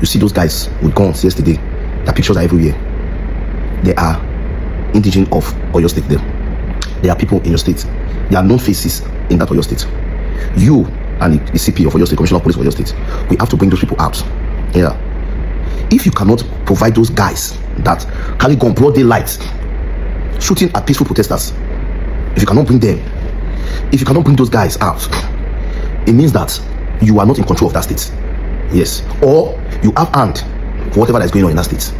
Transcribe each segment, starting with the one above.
You see those guys with guns yesterday. Their pictures are everywhere. They are indigenous of Oyo State there. There are people in your state. There are known faces in that Oyo State. You and the CP of Oyo State, Commissioner of Police of Oyo State, we have to bring those people out. Yeah. If you cannot provide those guys that carry gun broad daylight, shooting at peaceful protesters, if you cannot bring them, if you cannot bring those guys out, it means that you are not in control of that state. Yes. Or you have hand for whatever that is going on in that state.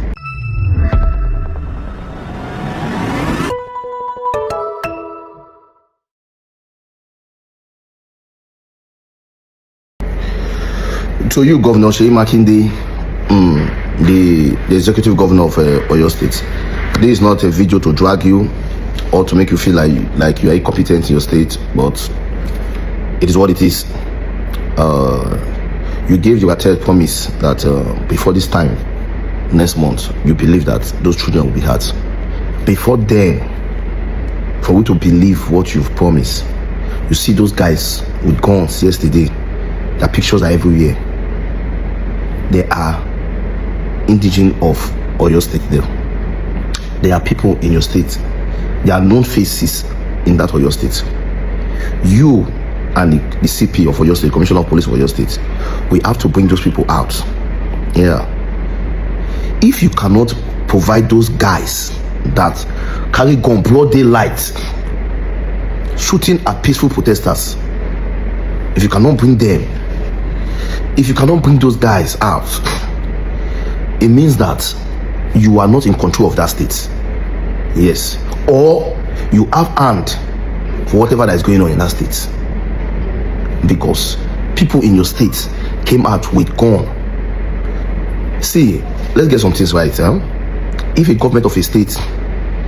So you, Governor Seyi Makinde, the executive governor of Oyo State, this is not a video to drag you or to make you feel like you are incompetent in your state, but it is what it is. You gave your Ratels promise that before this time next month, you believe that those children will be hurt. Before then, for you to believe what you've promised, you see those guys with guns yesterday. Their pictures are everywhere. They are indigenous of Oyo State there. There are people in your state. There are known faces in that Oyo State. You and the CP of Oyo State, Commissioner of Police of Oyo State, we have to bring those people out. Yeah. If you cannot provide those guys that carry gun broad daylight, shooting at peaceful protesters, if you cannot bring them, if you cannot bring those guys out, it means that you are not in control of that state. Yes. Or you have hand for whatever that is going on in that state. Because people in your state came out with gun. See, let's get some things right. If a government of a state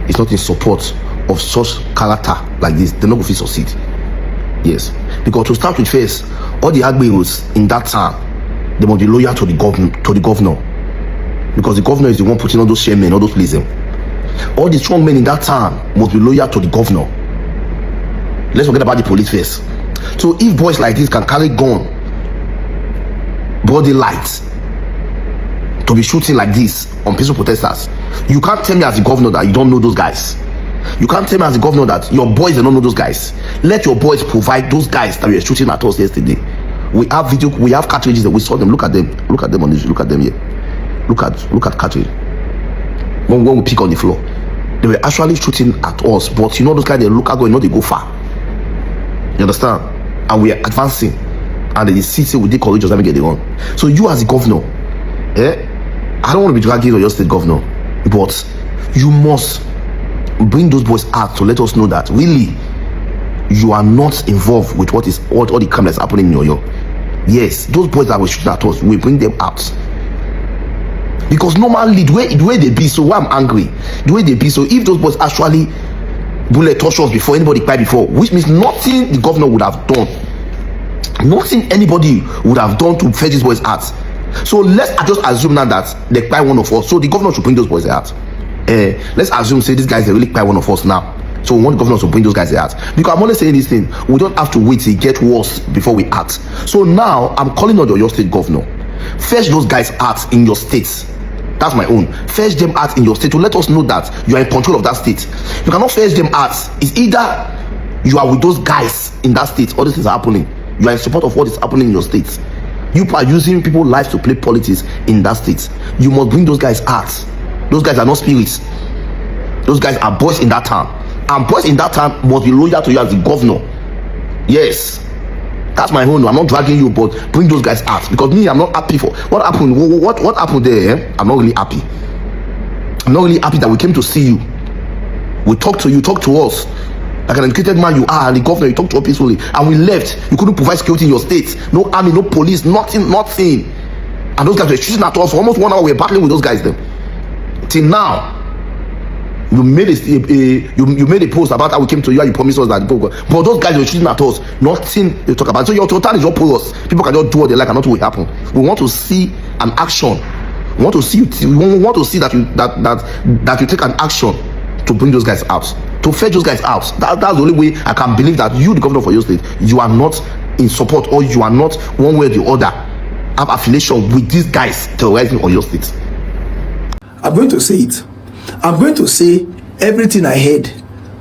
is not in support of such character like this, they're not going to succeed. Yes. Because to start with first, all the Agberos in that town, they must be loyal to the governor. Because the governor is the one putting all those chairmen, all those places. All the strong men in that town must be loyal to the governor. Let's forget about the police first. So if boys like this can carry gun, body lights, to be shooting like this on peaceful protesters, you can't tell me as the governor that you don't know those guys. You can't tell me as the governor that your boys don't know those guys. Let your boys provide those guys that were shooting at us yesterday. We have video, we have cartridges that we saw them. Look at them. Look at them on this. Look at them here. Look at cartridge. When we pick on the floor, they were actually shooting at us. But you know those guys, they look at go, you know they go far. You understand? And we are advancing. And the city with the courageous never get it on. So you as the governor, I don't want to be dragging on your state governor, but you must bring those boys out to let us know that really you are not involved with what is all the crime that's happening in Oyo. Yes, those boys that were shooting at us, we bring them out. Because normally the way they be, so why I'm angry, the way they be, so if those boys actually bullet touch us before anybody cry before, which means nothing the governor would have done, nothing anybody would have done to fetch these boys out. So let's just assume now that they cry one of us, so the governor should bring those boys out. Let's assume say these guys they really cry one of us now, so we want the governor to bring those guys out. Because I'm only saying this thing, we don't have to wait till it get worse before we act. So now I'm calling on your state governor, fetch those guys out in your states. That's my own. Fetch them out in your state to let us know that you are in control of that state. You cannot fetch them out. It's either you are with those guys in that state, all this is happening, you are in support of what is happening in your state. You are using people's lives to play politics in that state. You must bring those guys out. Those guys are not spirits. Those guys are boys in that town. And boys in that town must be loyal to you as the governor. Yes. That's my own. I'm not dragging you, but bring those guys out. Because me, I'm not happy for what happened. What happened there? I'm not really happy. I'm not really happy that we came to see you. We talked to you, talk to us. Like an educated man you are, and the governor, you talk to us peacefully. And we left. You couldn't provide security in your state. No army, no police, nothing. And those guys were shooting at us for almost 1 hour. We were battling with those guys then. Till now, you made a post about how we came to you and you promised us that, but those guys were shooting at us. Nothing they talk about. So your total is not porous. People can just do what they like and nothing will happen. We want to see an action. We want to see that you take an action to bring those guys out, to fetch those guys out. That's the only way I can believe that you, the governor for your state, you are not in support, or you are not one way or the other have affiliation with these guys terrorizing on your state. I'm going to say it. I'm going to say everything I heard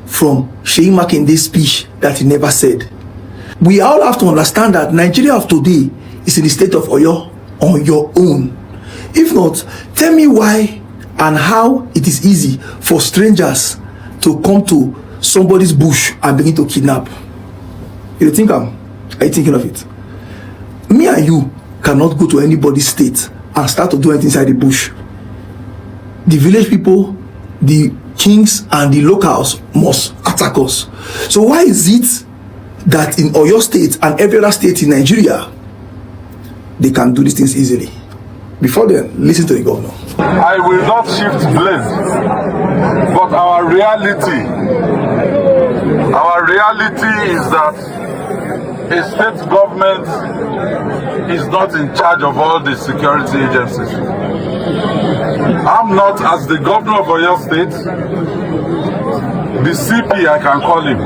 from Seyi Makinde's speech that he never said. We all have to understand that Nigeria of today is in the state of Oyo on your own. If not, tell me why and how it is easy for strangers to come to somebody's bush and begin to kidnap. You think are you thinking of it? Me and you cannot go to anybody's state and start to do anything inside the bush. The village people, the kings and the locals must attack us. So why is it that in Oyo state and every other state in Nigeria they can do these things easily? Before then, listen to the governor. I will not shift blame, but our reality is that a state government is not in charge of all the security agencies. I'm not, as the governor of Oyo State, the CP, I can call him.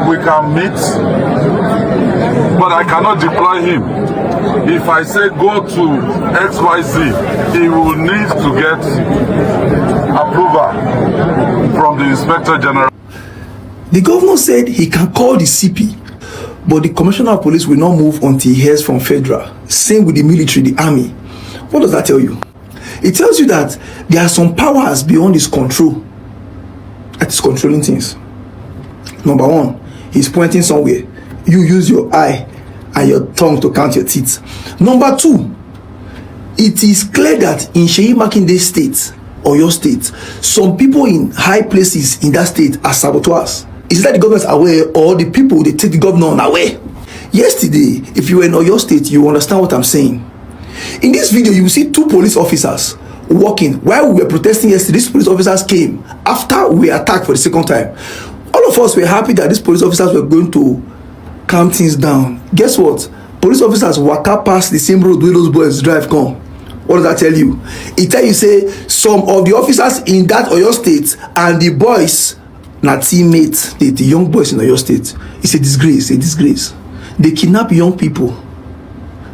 We can meet, but I cannot deploy him. If I say go to XYZ, he will need to get approval from the Inspector General. The governor said he can call the CP, but the Commissioner of Police will not move until he hears from Federal. Same with the military, the army. What does that tell you? It tells you that there are some powers beyond his control that is controlling things. Number one, he's pointing somewhere. You use your eye and your tongue to count your teeth. Number two, it is clear that in Seyi Makinde's state or your state, some people in high places in that state are saboteurs. Is that the government aware or the people they take the governor unaware? Yesterday, if you were in Oyo State, you understand what I'm saying. In this video, you will see two police officers walking. While we were protesting yesterday, these police officers came after we attacked for the second time. All of us were happy that these police officers were going to calm things down. Guess what? Police officers walk up past the same road where those boys drive come. What does that tell you? It tell you say some of the officers in that Oyo State and the boys na teammates, the young boys in Oyo State. It's a disgrace, a disgrace. They kidnap young people.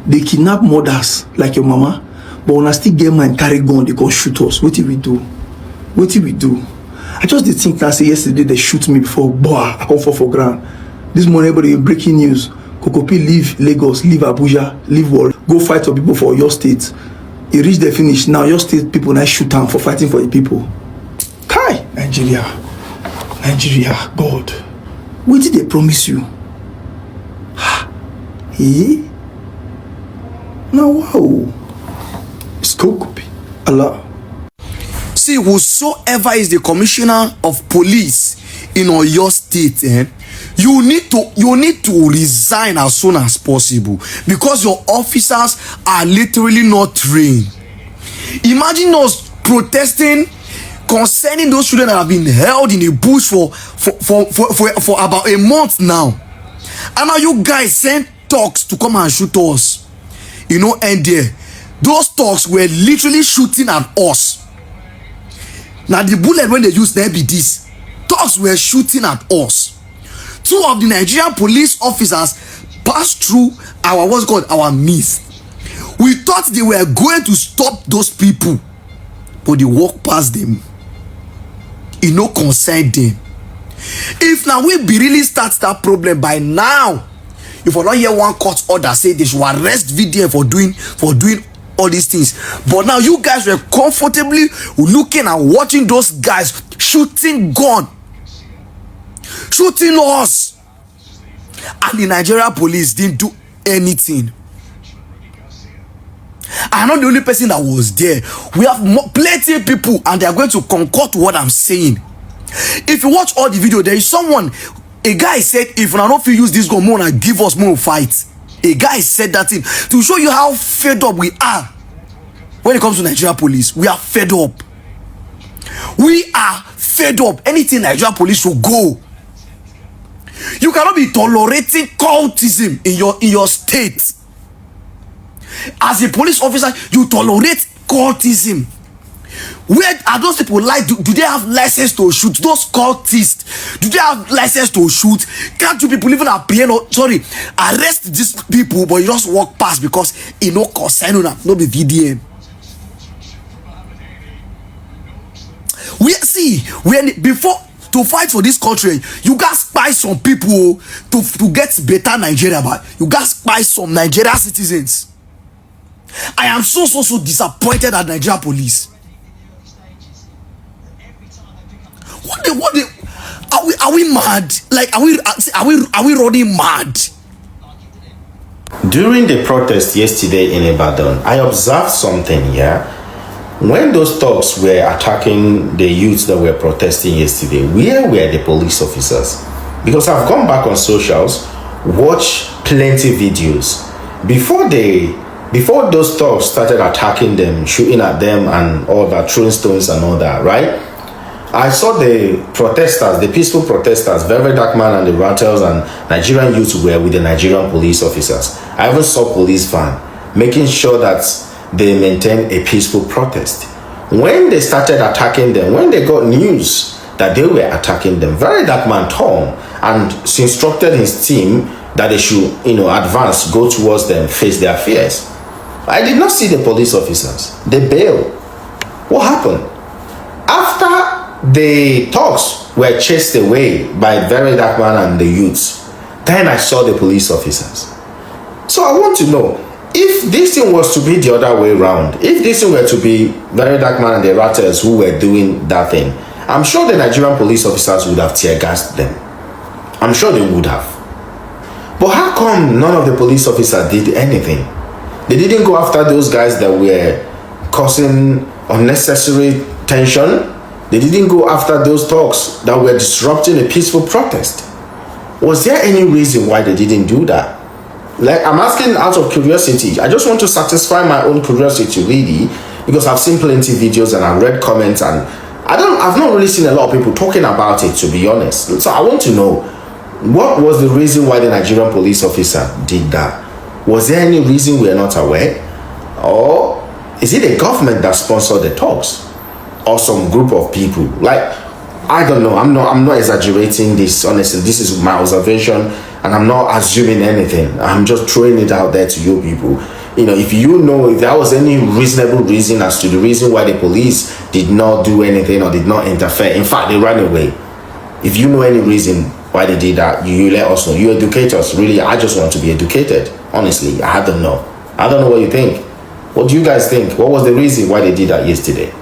They kidnap mothers like your mama, but when I still get mind carry gun, they go shoot us. What did we do? What did we do? I just did think that say yesterday they shoot me before, boy, I come fall for ground. This morning, everybody breaking news. Kokopi leave Lagos, leave Abuja, leave Warri, go fight for people for your state. He reached the finish. Now your state people now shoot down for fighting for the people. Kai, Nigeria, God, what did they promise you? Eh? Now wow, it's Kokopi, Allah. See, whosoever is the commissioner of police in Oyo State, you need to resign as soon as possible because your officers are literally not trained. Imagine us protesting concerning those children that have been held in a bush for about a month now, and now you guys send thugs to come and shoot us. You know, and those thugs were literally shooting at us. Now the bullet when they used there be this, thugs were shooting at us. Two of the Nigerian police officers passed through our midst. We thought they were going to stop those people, but they walked past them. It no concern them. If now we be really start that problem by now, if I not hear one court order say they should arrest VDM for doing all these things, but now you guys were comfortably looking and watching those guys shooting us, and the Nigeria police didn't do anything. I'm not the only person that was there. We have plenty of people, and they are going to concur to what I'm saying. If you watch all the video, there is someone, a guy said, if I don't feel use this gun more and give us more fight. A guy said that thing to show you how fed up we are when it comes to Nigeria police. We are fed up. We are fed up. Anything Nigeria police will go. You cannot be tolerating cultism in your state. As a police officer, you tolerate cultism. Where are those people like? Do they have license to shoot? Those cultists, do they have license to shoot? Can't you people even appear? Arrest these people, but you just walk past because it no concern you, no be VDM. Before to fight for this country, you guys spy some people to get better Nigeria, but you guys spy some Nigerian citizens. I am so disappointed at Nigeria police. Are we mad? Like, are we running mad? During the protest yesterday in Ibadan, I observed something here. When those thugs were attacking the youths that were protesting yesterday, where were the police officers? Because I've gone back on socials, watched plenty videos. Before those thugs started attacking them, shooting at them and all that, throwing stones and all that, right? I saw the protesters, the peaceful protesters, Very Dark Man and the Ratels and Nigerian youths were with the Nigerian police officers. I even saw police van making sure that they maintain a peaceful protest. When they started attacking them, when they got news that they were attacking them, Very Dark Man turned and instructed his team that they should, advance, go towards them, face their fears. I did not see the police officers. They bailed. What happened? After the thugs were chased away by Very Dark Man and the youths, then I saw the police officers. So I want to know, if this thing was to be the other way around, if this thing were to be Very Dark Man and the Ratels who were doing that thing, I'm sure the Nigerian police officers would have tear gassed them. I'm sure they would have. But how come none of the police officers did anything? They didn't go after those guys that were causing unnecessary tension. They didn't go after those thugs that were disrupting a peaceful protest. Was there any reason why they didn't do that? Like, I'm asking out of curiosity. I just want to satisfy my own curiosity, really, because I've seen plenty of videos and I've read comments, and I've not really seen a lot of people talking about it, to be honest. So I want to know, what was the reason why the Nigerian police officer did that? Was there any reason we are not aware? Or is it the government that sponsored the talks? Or some group of people? Like, I don't know. I'm not exaggerating this, honestly. This is my observation, and I'm not assuming anything. I'm just throwing it out there to you people. If you know, if there was any reasonable reason as to the reason why the police did not do anything or did not interfere, in fact, they ran away. If you know any reason why they did that, you let us know. You educate us. Really, I just want to be educated. Honestly, I don't know. I don't know what you think. What do you guys think? What was the reason why they did that yesterday?